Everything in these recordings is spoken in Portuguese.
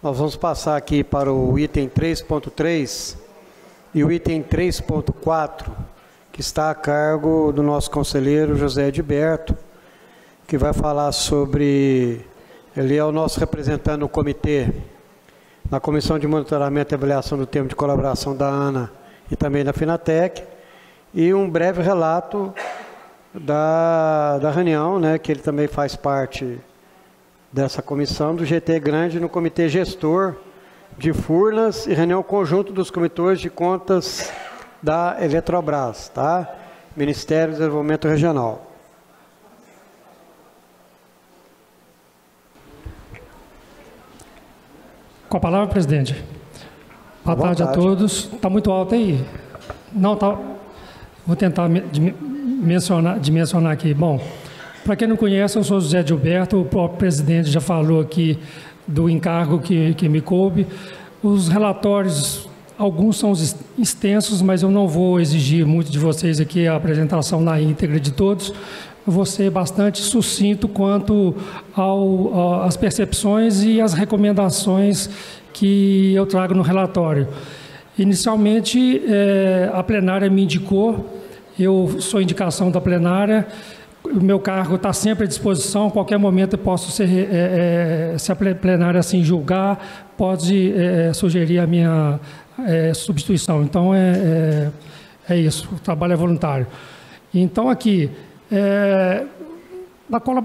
Nós vamos passar aqui para o item 3.3 e o item 3.4, que está a cargo do nosso conselheiro José Edilberto, que vai falar sobre... Ele é o nosso representante no comitê, na Comissão de Monitoramento e Avaliação do Termo de Colaboração da ANA e também da Finatec, e um breve relato da reunião, né, que ele também faz parte dessa comissão do GT Grande no Comitê Gestor de Furnas e reunião conjunto dos comitês de contas da Eletrobras, tá? Ministério do Desenvolvimento Regional. Com a palavra, presidente. Boa tarde a todos. Está muito alto aí? Não, tá. Vou tentar dimensionar aqui. Bom, para quem não conhece, eu sou José Edilberto, o próprio presidente já falou aqui do encargo que me coube. Os relatórios, alguns são extensos, mas eu não vou exigir muito de vocês aqui a apresentação na íntegra de todos. Eu vou ser bastante sucinto quanto às percepções e às recomendações que eu trago no relatório. Inicialmente, a plenária me indicou, eu sou indicação da plenária, o meu cargo está sempre à disposição, a qualquer momento eu posso ser, se a plenária assim julgar, pode sugerir a minha substituição. Então, é isso, o trabalho é voluntário. Então, aqui...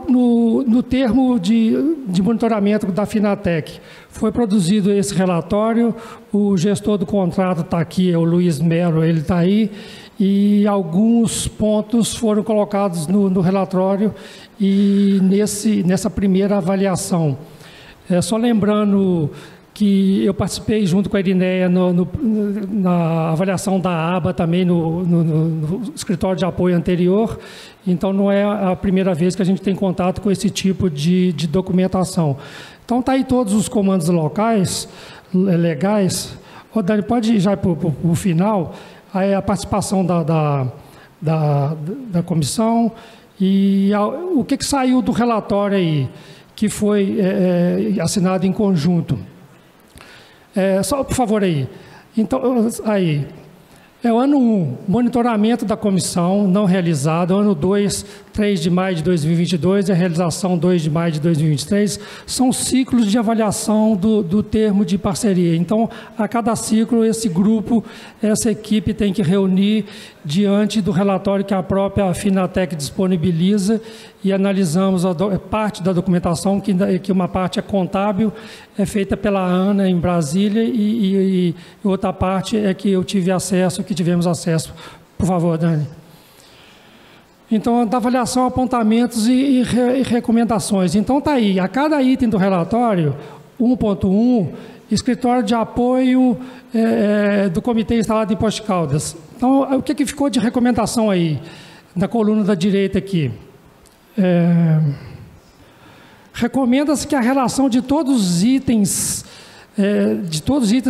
No termo de monitoramento da Finatec, foi produzido esse relatório, o gestor do contrato está aqui, é o Luiz Melo, ele está aí, e alguns pontos foram colocados no relatório e nessa primeira avaliação. Só lembrando que eu participei junto com a Irineia na avaliação da aba também no escritório de apoio anterior, então não é a primeira vez que a gente tem contato com esse tipo de documentação. Então está aí todos os comandos locais, legais. Ô, Dani, pode ir já para o final, aí a participação da comissão e o que saiu do relatório aí, que foi assinado em conjunto. Só, por favor, aí. Então, aí. É o ano 1, monitoramento da comissão não realizado. Ano 2, 3 de maio de 2022 e a realização 2 de maio de 2023. São ciclos de avaliação do termo de parceria. Então, a cada ciclo, esse grupo, essa equipe tem que reunir diante do relatório que a própria Finatec disponibiliza e analisamos parte da documentação, que uma parte é contábil, é feita pela ANA em Brasília e outra parte é que eu tive acesso, que tivemos acesso. Por favor, Dani. Então, da avaliação, apontamentos e recomendações. Então, está aí, a cada item do relatório, 1.1, escritório de apoio do Comitê Instalado em Poços de Caldas. Então, o que ficou de recomendação aí, na coluna da direita aqui? Recomenda-se que a relação de todos os itens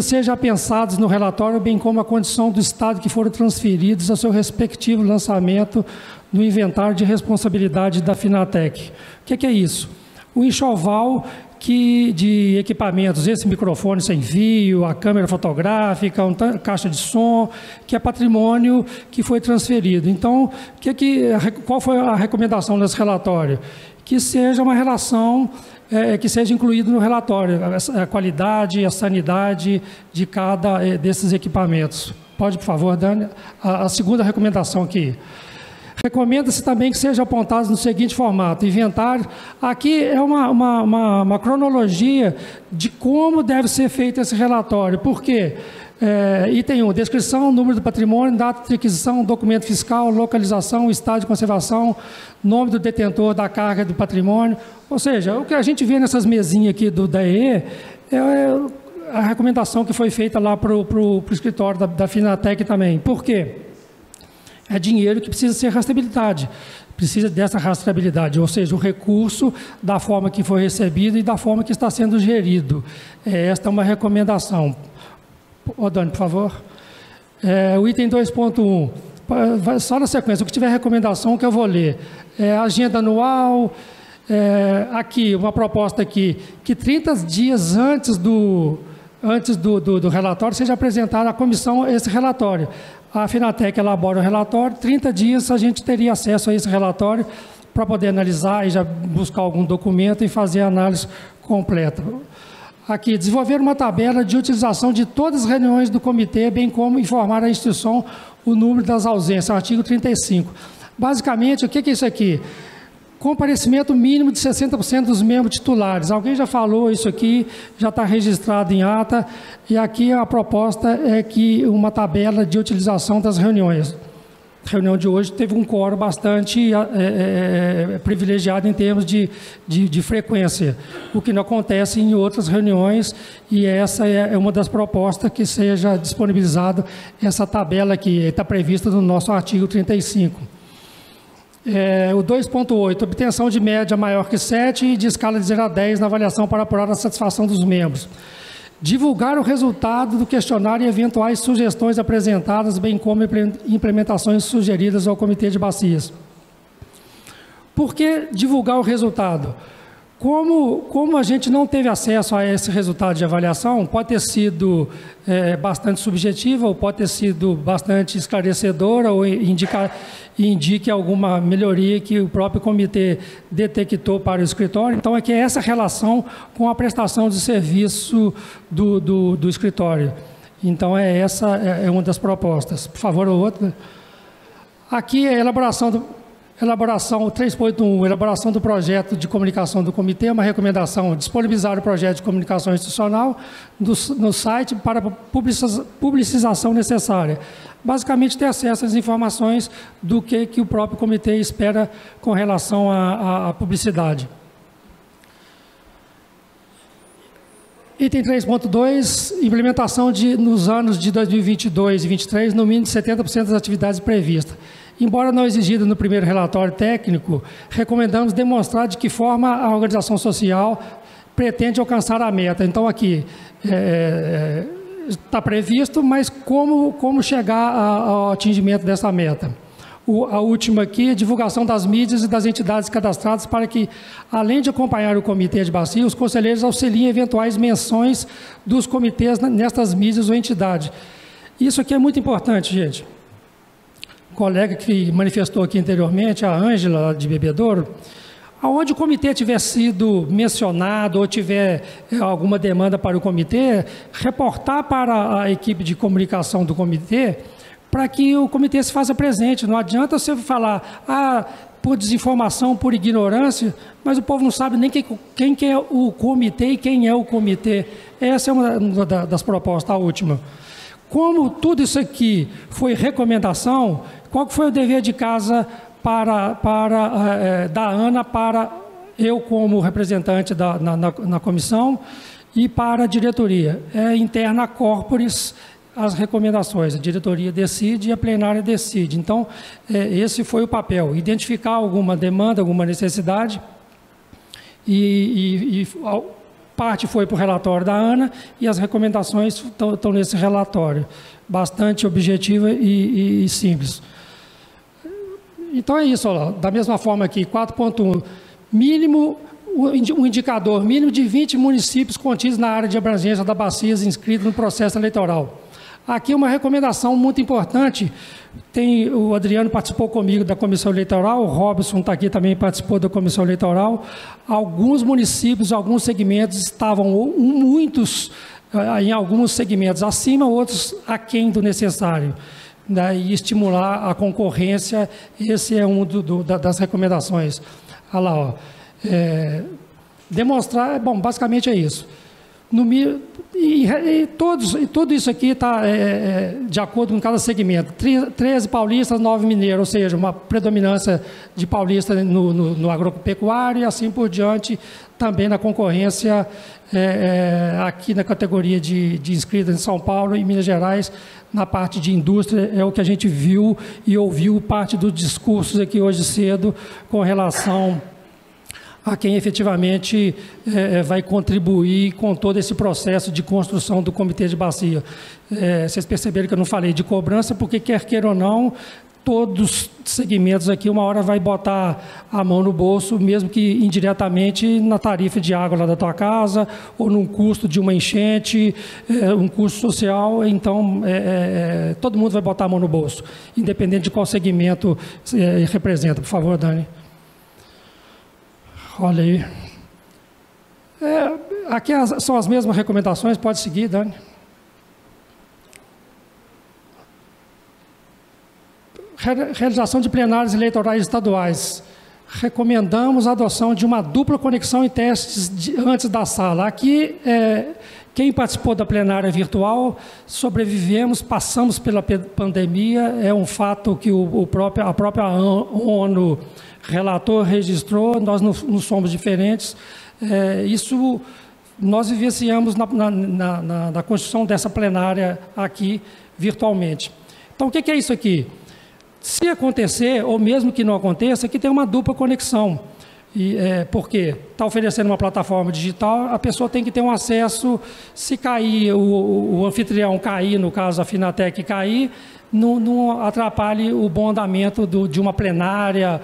sejam pensados no relatório, bem como a condição do estado que foram transferidos ao seu respectivo lançamento no inventário de responsabilidade da Finatec. O que é isso? O enxoval de equipamentos, esse microfone sem fio, a câmera fotográfica, a caixa de som, que é patrimônio que foi transferido. Então, qual foi a recomendação desse relatório? Que seja uma relação, que seja incluído no relatório, a qualidade, a sanidade de cada desses equipamentos. Pode, por favor, Dani? A segunda recomendação aqui. Recomenda-se também que seja apontado no seguinte formato: inventário. Aqui é uma cronologia de como deve ser feito esse relatório. Por quê? Item 1, descrição, número do patrimônio, data de aquisição, documento fiscal, localização, estado de conservação, nome do detentor da carga do patrimônio. Ou seja, o que a gente vê nessas mesinhas aqui do DAE é a recomendação que foi feita lá para o escritório da Finatec também. Por quê? É dinheiro que precisa ser rastreabilidade, precisa dessa rastreabilidade, ou seja, o recurso da forma que foi recebido e da forma que está sendo gerido. Esta é uma recomendação. Dani, por favor. O item 2.1, só na sequência, o que tiver recomendação que eu vou ler. Agenda anual, Aqui, uma proposta aqui, que 30 dias antes do relatório seja apresentado à comissão esse relatório. A Finatec elabora o relatório, 30 dias a gente teria acesso a esse relatório para poder analisar e já buscar algum documento e fazer a análise completa. Aqui, desenvolver uma tabela de utilização de todas as reuniões do comitê, bem como informar a instituição o número das ausências, artigo 35. Basicamente, o que é isso aqui? Comparecimento mínimo de 60% dos membros titulares. Alguém já falou isso aqui, já está registrado em ata, e aqui a proposta é que uma tabela de utilização das reuniões. A reunião de hoje teve um quórum bastante privilegiado em termos de frequência, o que não acontece em outras reuniões, e essa é uma das propostas que seja disponibilizada essa tabela que está prevista no nosso artigo 35. O 2.8, obtenção de média maior que 7 e de escala de 0 a 10 na avaliação para apurar a satisfação dos membros. Divulgar o resultado do questionário e eventuais sugestões apresentadas, bem como implementações sugeridas ao Comitê de Bacias. Por que divulgar o resultado? Como a gente não teve acesso a esse resultado de avaliação, pode ter sido bastante subjetivo, ou pode ter sido bastante esclarecedora, ou indique alguma melhoria que o próprio comitê detectou para o escritório. Então, é que essa relação com a prestação de serviço do escritório. Então, essa é uma das propostas. Por favor, outra. Aqui é a elaboração 3.1, elaboração do projeto de comunicação do comitê, uma recomendação, disponibilizar o projeto de comunicação institucional no site para a publicização necessária. Basicamente, ter acesso às informações do que o próprio comitê espera com relação à publicidade. Item 3.2, implementação nos anos de 2022 e 2023, no mínimo de 70% das atividades previstas. Embora não exigida no primeiro relatório técnico, recomendamos demonstrar de que forma a organização social pretende alcançar a meta. Então, aqui está previsto, mas como chegar ao atingimento dessa meta. A última aqui, divulgação das mídias e das entidades cadastradas para que, além de acompanhar o comitê de bacia, os conselheiros auxiliem eventuais menções dos comitês nestas mídias ou entidades. Isso aqui é muito importante, gente. Colega que manifestou aqui anteriormente, a Ângela, de Bebedouro, aonde o comitê tiver sido mencionado ou tiver alguma demanda para o comitê, reportar para a equipe de comunicação do comitê, para que o comitê se faça presente. Não adianta você falar, por desinformação, por ignorância, mas o povo não sabe nem quem que é o comitê e quem é o comitê. Essa é uma das propostas, a última. Como tudo isso aqui foi recomendação, qual foi o dever de casa da ANA para eu como representante na comissão e para a diretoria? É interna corporis as recomendações, a diretoria decide e a plenária decide. Então, esse foi o papel, identificar alguma demanda, alguma necessidade e parte foi para o relatório da ANA e as recomendações estão nesse relatório, bastante objetiva e simples. Então é isso, ó, da mesma forma aqui, 4.1, um indicador mínimo de 20 municípios contidos na área de abrangência da Bacias inscritos no processo eleitoral. Aqui uma recomendação muito importante, o Adriano participou comigo da comissão eleitoral, o Robson está aqui também, participou da comissão eleitoral. Alguns municípios, alguns segmentos estavam em alguns segmentos acima, outros aquém do necessário. E estimular a concorrência, esse é um das recomendações. Olha lá, ó. Demonstrar, bom, basicamente é isso. Tudo isso aqui está de acordo com cada segmento. 13 paulistas, 9 mineiros, ou seja, uma predominância de paulista no agropecuário e assim por diante, também na concorrência aqui na categoria de inscritos em São Paulo e Minas Gerais, na parte de indústria, é o que a gente viu e ouviu parte dos discursos aqui hoje cedo com relação a quem efetivamente vai contribuir com todo esse processo de construção do Comitê de Bacia. Vocês perceberam que eu não falei de cobrança, porque quer queira ou não, todos os segmentos aqui, uma hora vai botar a mão no bolso, mesmo que indiretamente na tarifa de água lá da tua casa, ou num custo de uma enchente, um custo social. Então, todo mundo vai botar a mão no bolso, independente de qual segmento representa. Por favor, Dani. Olha aí. Aqui são as mesmas recomendações, pode seguir, Dani. Realização de plenários eleitorais estaduais. Recomendamos a adoção de uma dupla conexão em testes antes da sala. Aqui, quem participou da plenária virtual, sobrevivemos, passamos pela pandemia, é um fato que a própria ONU relator registrou, nós não somos diferentes. Isso nós vivenciamos na construção dessa plenária aqui virtualmente. Então, o que é isso aqui? Se acontecer, ou mesmo que não aconteça, aqui tem uma dupla conexão. Por quê? Está oferecendo uma plataforma digital, a pessoa tem que ter um acesso, se cair, o anfitrião cair, no caso a Finatec cair, não atrapalhe o bom andamento de uma plenária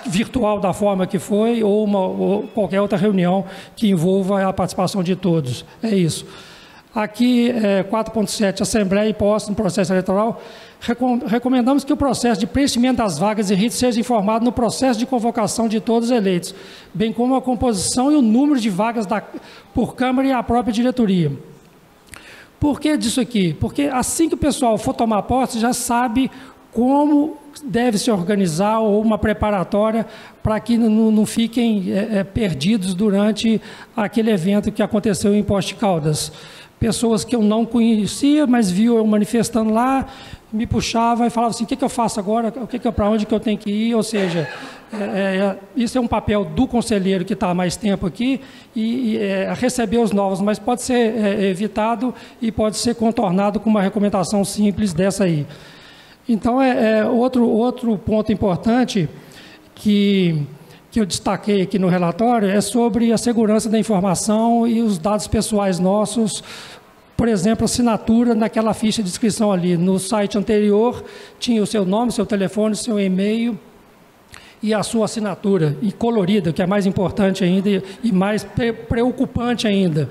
virtual da forma que foi, ou qualquer outra reunião que envolva a participação de todos. É isso. Aqui, 4.7, Assembleia e posse no processo eleitoral. Recomendamos que o processo de preenchimento das vagas e ritos seja informado no processo de convocação de todos os eleitos, bem como a composição e o número de vagas por Câmara e a própria diretoria. Por que disso aqui? Porque assim que o pessoal for tomar posse, já sabe como deve se organizar, ou uma preparatória para que não fiquem perdidos durante aquele evento que aconteceu em Poços de Caldas. Pessoas que eu não conhecia, mas viu eu manifestando lá, me puxava e falava assim, o que eu faço agora, para onde que eu tenho que ir, ou seja, isso é um papel do conselheiro que está há mais tempo aqui, e receber os novos, mas pode ser evitado e pode ser contornado com uma recomendação simples dessa aí. Então, outro ponto importante que eu destaquei aqui no relatório é sobre a segurança da informação e os dados pessoais nossos. Por exemplo, assinatura naquela ficha de inscrição ali. No site anterior tinha o seu nome, seu telefone, seu e-mail e a sua assinatura, e colorida, que é mais importante ainda e mais preocupante ainda.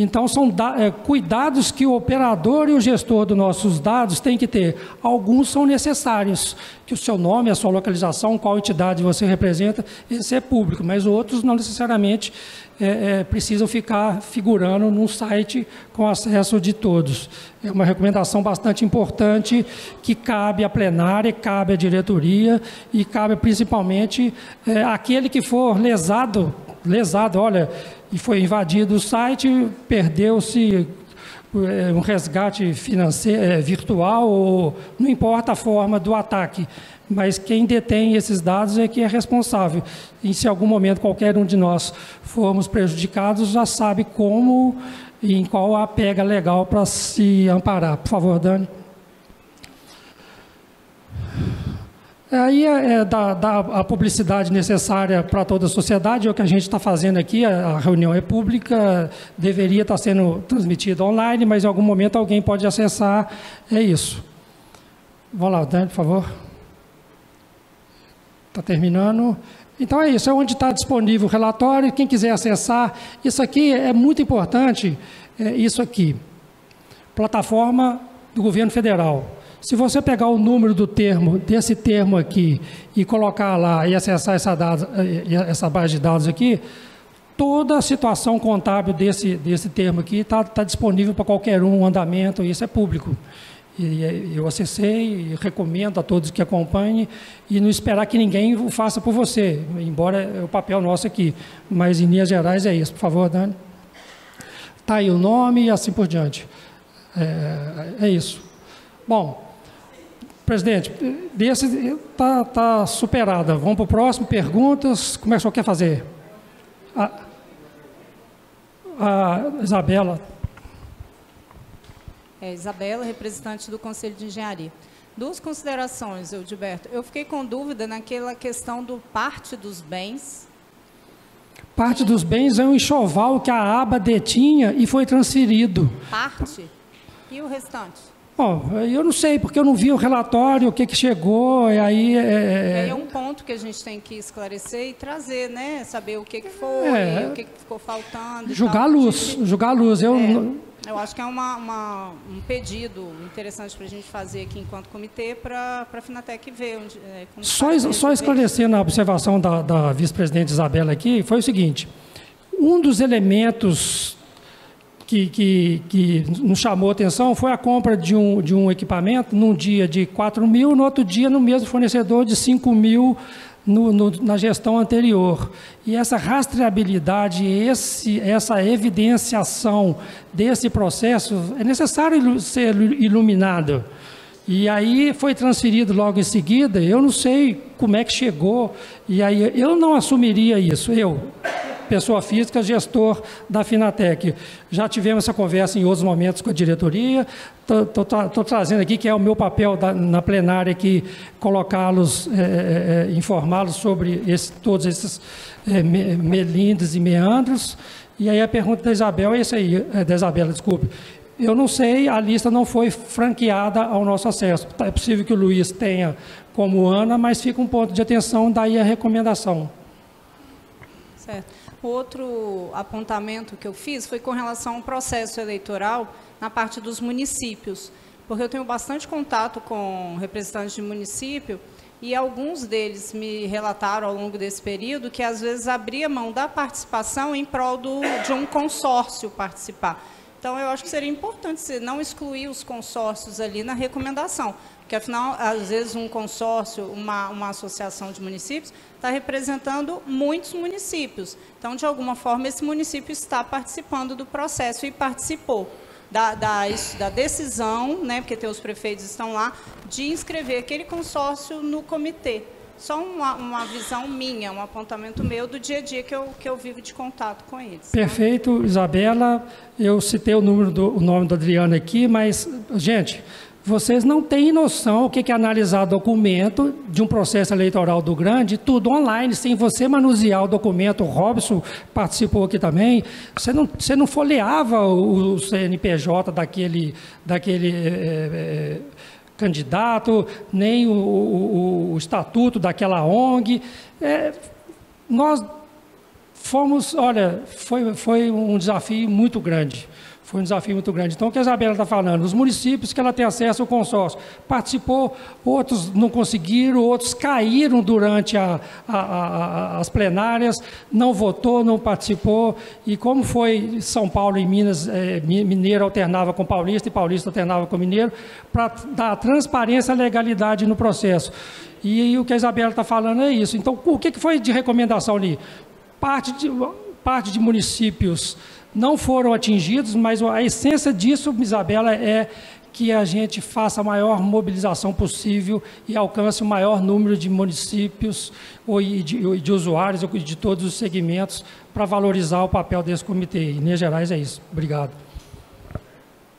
Então, são cuidados que o operador e o gestor dos nossos dados têm que ter. Alguns são necessários, que o seu nome, a sua localização, qual entidade você representa, esse é público, mas outros não necessariamente precisam ficar figurando num site com acesso de todos. É uma recomendação bastante importante que cabe à plenária, cabe à diretoria e cabe principalmente àquele que for lesado, olha, e foi invadido o site, perdeu-se um resgate financeiro, virtual, ou não importa a forma do ataque, mas quem detém esses dados é que é responsável. E se em algum momento qualquer um de nós formos prejudicados, já sabe como e em qual a pega legal para se amparar. Por favor, Dani. Aí dá a publicidade necessária para toda a sociedade, é o que a gente está fazendo aqui, a reunião é pública, deveria estar sendo transmitida online, mas em algum momento alguém pode acessar, é isso. Vamos lá, Dani, por favor. Está terminando. Então é isso, é onde está disponível o relatório, quem quiser acessar. Isso aqui é muito importante, isso aqui. Plataforma do governo federal. Se você pegar o número desse termo aqui, e colocar lá e acessar essa base de dados aqui, toda a situação contábil desse termo aqui está disponível para qualquer um, andamento, isso é público. E eu acessei e recomendo a todos que acompanhem, e não esperar que ninguém o faça por você, embora é o papel nosso aqui. Mas, em linhas gerais, é isso. Por favor, Dani. Está aí o nome e assim por diante. É isso. Bom, presidente, desse está superada. Vamos para o próximo. Perguntas. Como é que o senhor quer fazer? A Isabela. Isabela, representante do Conselho de Engenharia. Duas considerações, Eudilberto. Eu fiquei com dúvida naquela questão do parte dos bens. Parte dos bens é um enxoval que a aba detinha e foi transferido. Parte? E o restante? Bom, eu não sei, porque eu não vi o relatório, o que chegou, e aí... E aí é um ponto que a gente tem que esclarecer e trazer, né? Saber o que foi, o que ficou faltando. Julgar a luz, julgar a luz. Eu acho que é um pedido interessante para a gente fazer aqui enquanto comitê para a Finatec ver. Só esclarecendo a observação da vice-presidente Isabela aqui, foi o seguinte, um dos elementos que nos chamou a atenção foi a compra de um equipamento num dia de 4 mil, no outro dia no mesmo fornecedor de 5 mil na gestão anterior. E essa rastreabilidade, essa evidenciação desse processo é necessário ser iluminado. E aí foi transferido logo em seguida, eu não sei como é que chegou, e aí eu não assumiria isso, pessoa física, gestor da Finatec. Já tivemos essa conversa em outros momentos com a diretoria, estou trazendo aqui que é o meu papel na plenária aqui, colocá-los, informá-los sobre todos esses melindres e meandros. E aí a pergunta da Isabel é isso aí, da Isabela, desculpe. Eu não sei, a lista não foi franqueada ao nosso acesso. É possível que o Luiz tenha como Ana, mas fica um ponto de atenção, daí a recomendação. Certo. Outro apontamento que eu fiz foi com relação ao processo eleitoral na parte dos municípios, porque eu tenho bastante contato com representantes de município e alguns deles me relataram ao longo desse período que às vezes abria mão da participação em prol de um consórcio participar. Então, eu acho que seria importante não excluir os consórcios ali na recomendação, porque, afinal, às vezes um consórcio, uma associação de municípios, está representando muitos municípios. Então, de alguma forma, esse município está participando do processo e participou da decisão, né, porque os prefeitos estão lá, de inscrever aquele consórcio no comitê. Só uma visão minha, um apontamento meu do dia a dia que eu vivo de contato com eles. Perfeito, Isabela. Eu citei o nome do Adriano aqui, mas, gente, vocês não têm noção o que é analisar documento de um processo eleitoral do Grande, tudo online, sem você manusear o documento. O Robson participou aqui também. Você não folheava o CNPJ daquele candidato, nem o estatuto daquela ONG. Nós fomos, olha, foi um desafio muito grande. Foi um desafio muito grande. Então, o que a Isabela está falando, os municípios que ela tem acesso ao consórcio, participou, outros não conseguiram, outros caíram durante as plenárias, não votou, não participou, e como foi São Paulo e Minas, mineiro alternava com paulista e paulista alternava com mineiro, para dar transparência e legalidade no processo. E o que a Isabela está falando é isso. Então, o que foi de recomendação ali? Parte de municípios não foram atingidos, mas a essência disso, Isabela, é que a gente faça a maior mobilização possível e alcance o maior número de municípios e de usuários ou de todos os segmentos para valorizar o papel desse comitê. Em linhas gerais é isso. Obrigado.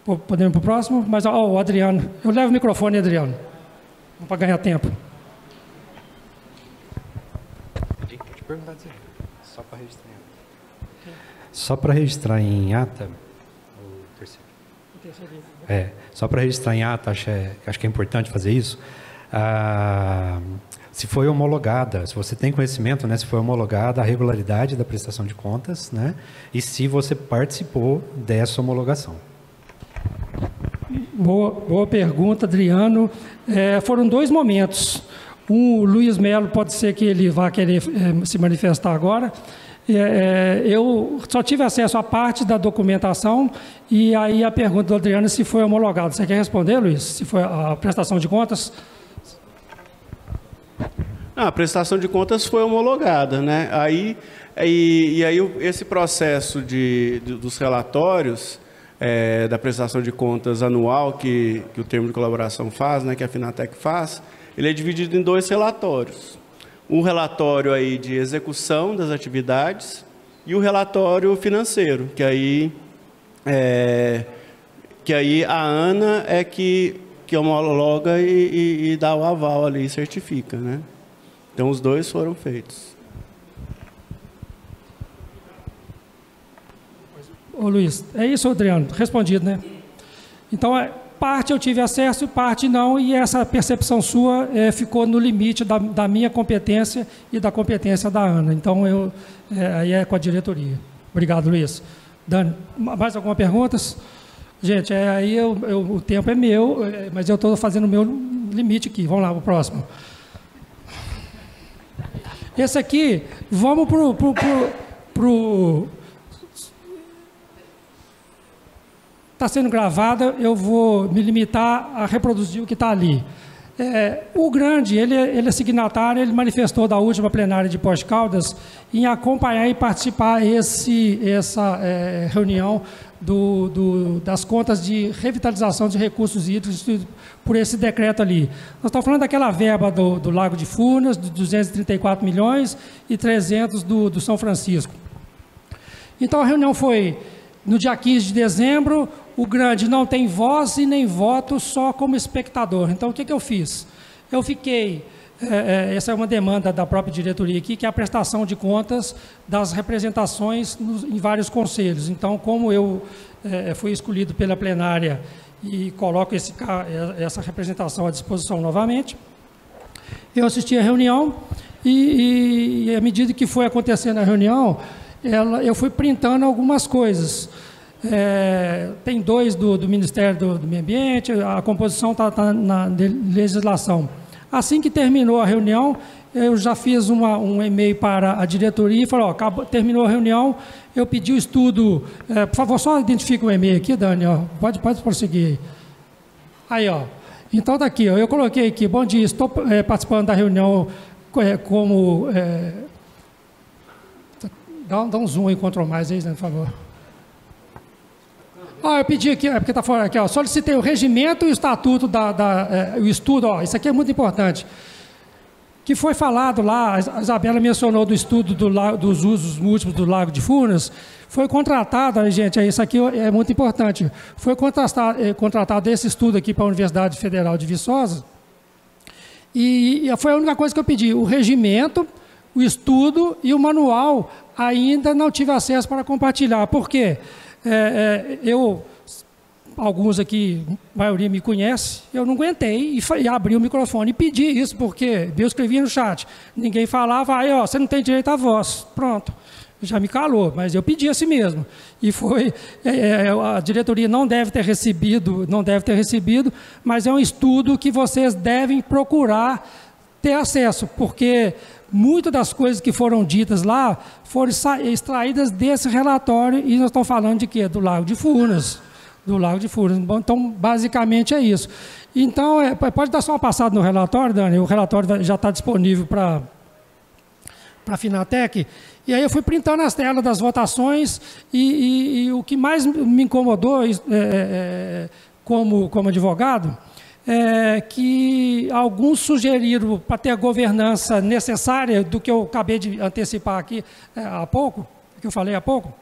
Podemos ir para o próximo? Mas, o Adriano. Eu levo o microfone, Adriano, para ganhar tempo. Pode perguntar, só para registrar. Só para registrar em ata, só para registrar em ata, acho que é importante fazer isso. Se foi homologada, se você tem conhecimento, né, se foi homologada a regularidade da prestação de contas, né, e se você participou dessa homologação. Boa pergunta, Adriano. Foram dois momentos. O Luiz Melo, pode ser que ele vá querer se manifestar agora. Eu só tive acesso à parte da documentação e aí a pergunta do Adriano se foi homologado. Você quer responder, Luiz? Se foi a prestação de contas? A prestação de contas foi homologada, né? Aí esse processo dos relatórios da prestação de contas anual que o termo de colaboração faz, né, que a Finatec faz, ele é dividido em dois relatórios. Um relatório aí de execução das atividades e o relatório financeiro, que aí a ANA é que homologa e dá o aval ali e certifica, né? Então, os dois foram feitos. Ô Luiz, é isso, Adriano? Respondido, né? Então, parte eu tive acesso e parte não, e essa percepção sua ficou no limite da minha competência e da competência da Ana. Então, aí é com a diretoria. Obrigado, Luiz. Dani, mais alguma pergunta? Gente, aí o tempo é meu, mas eu estou fazendo o meu limite aqui. Vamos lá, o próximo. Esse aqui, vamos pro está sendo gravada, eu vou me limitar a reproduzir o que está ali. O Grande, ele é signatário, ele manifestou da última plenária de Poços de Caldas em acompanhar e participar essa reunião das contas de revitalização de recursos hídricos por esse decreto ali. Nós estamos falando daquela verba do Lago de Furnas, de 234 milhões e 300 do São Francisco. Então, a reunião foi no dia 15 de dezembro. O Grande não tem voz e nem voto, só como espectador. Então, o que eu fiz? Eu fiquei, essa é uma demanda da própria diretoria aqui, que é a prestação de contas das representações em vários conselhos. Então, como eu fui escolhido pela plenária e coloco essa representação à disposição novamente, eu assisti a reunião e à medida que foi acontecendo a reunião, eu fui printando algumas coisas. Tem dois do Ministério do Meio Ambiente, a composição está na legislação. Assim que terminou a reunião, eu já fiz um e-mail para a diretoria e falei, terminou a reunião, eu pedi o estudo, por favor, só identifica o e-mail aqui, Dani, pode prosseguir. Aí, então está aqui, eu coloquei aqui, bom dia, estou participando da reunião como... dá um zoom aí, Ctrl+, aí, por favor. Eu pedi aqui, porque está fora aqui, solicitei o regimento e o estatuto o estudo, isso aqui é muito importante. Que foi falado lá, a Isabela mencionou do estudo dos usos múltiplos do Lago de Furnas, foi contratado, gente, isso aqui é muito importante, foi contratado esse estudo aqui para a Universidade Federal de Viçosa, e foi a única coisa que eu pedi, o regimento, o estudo e o manual ainda não tive acesso para compartilhar. Por quê? Alguns aqui, a maioria me conhece, eu não aguentei e abri o microfone e pedi isso, porque eu escrevia no chat, ninguém falava, você não tem direito à voz, pronto, já me calou, mas eu pedi assim mesmo, e foi, a diretoria não deve ter recebido, mas é um estudo que vocês devem procurar ter acesso, porque muitas das coisas que foram ditas lá foram extraídas desse relatório e nós estamos falando de quê? Do Lago de Furnas. Então, basicamente é isso. Então, pode dar só uma passada no relatório, Dani? O relatório já está disponível para a Finatec. E aí eu fui printando as telas das votações e o que mais me incomodou como advogado que alguns sugeriram para ter a governança necessária do que eu acabei de antecipar aqui há pouco, que eu falei há pouco,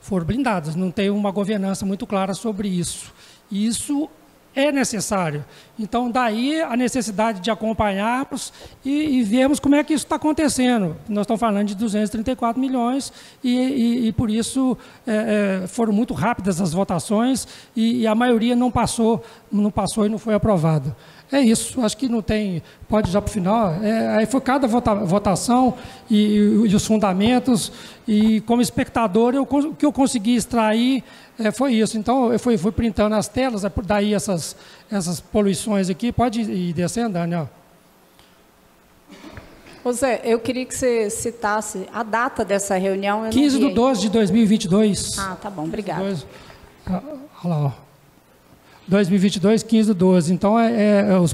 foram blindadas, não tem uma governança muito clara sobre isso. Isso é necessário. Então, daí a necessidade de acompanharmos e vermos como é que isso está acontecendo. Nós estamos falando de 234 milhões e por isso foram muito rápidas as votações e a maioria não passou e não foi aprovado. É isso, acho que não tem, pode já para o final, aí foi cada votação e os fundamentos, e como espectador, o que eu consegui extrair foi isso. Então, eu fui printando as telas, daí essas poluições aqui, pode ir descendo, Daniel. Zé, eu queria que você citasse a data dessa reunião. 15/12/2022. Ah, tá bom, obrigada. Olha lá, 2022, 15/12. Então,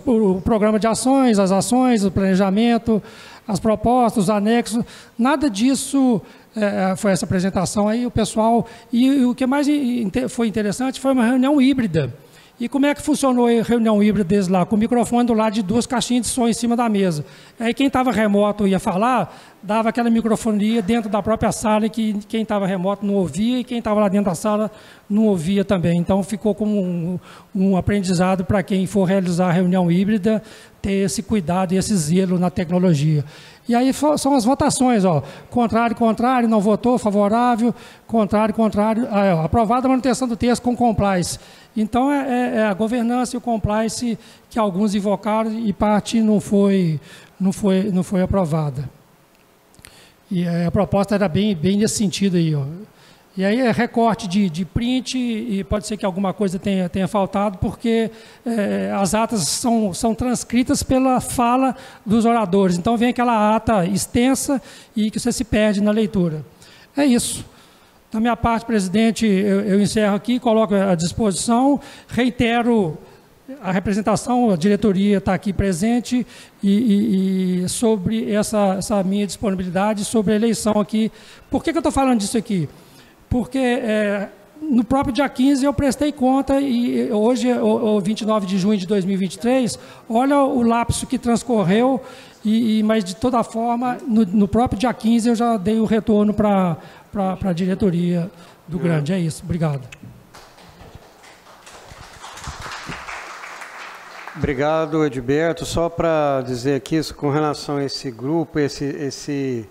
o programa de ações, as ações, o planejamento, as propostas, os anexos, nada disso foi essa apresentação aí, o pessoal. E o que mais foi interessante foi uma reunião híbrida. E como é que funcionou a reunião híbrida deles lá? Com o microfone do lado de 2 caixinhas de som em cima da mesa. Aí quem estava remoto ia falar, dava aquela microfonia dentro da própria sala, que quem estava remoto não ouvia e quem estava lá dentro da sala não ouvia também. Então ficou como um aprendizado para quem for realizar a reunião híbrida, ter esse cuidado e esse zelo na tecnologia. E aí são as votações, ó, contrário, contrário, não votou, favorável, contrário, contrário, aprovada a manutenção do texto com compliance. Então, é a governança e o compliance que alguns invocaram e parte não foi aprovada. E a proposta era bem nesse sentido aí, ó. E aí é recorte de print e pode ser que alguma coisa tenha faltado, porque as atas são transcritas pela fala dos oradores. Então vem aquela ata extensa e que você se perde na leitura. É isso. Da minha parte, presidente, eu encerro aqui, coloco à disposição, reitero a representação, a diretoria está aqui presente e sobre essa minha disponibilidade sobre a eleição aqui. Por que eu estou falando disso aqui? Porque no próprio dia 15 eu prestei conta e hoje, o 29 de junho de 2023, olha o lapso que transcorreu, mas de toda forma, no próprio dia 15 eu já dei o retorno para a diretoria do Grande. É isso, obrigado. Obrigado, Edilberto. Só para dizer aqui, com relação a esse grupo, esse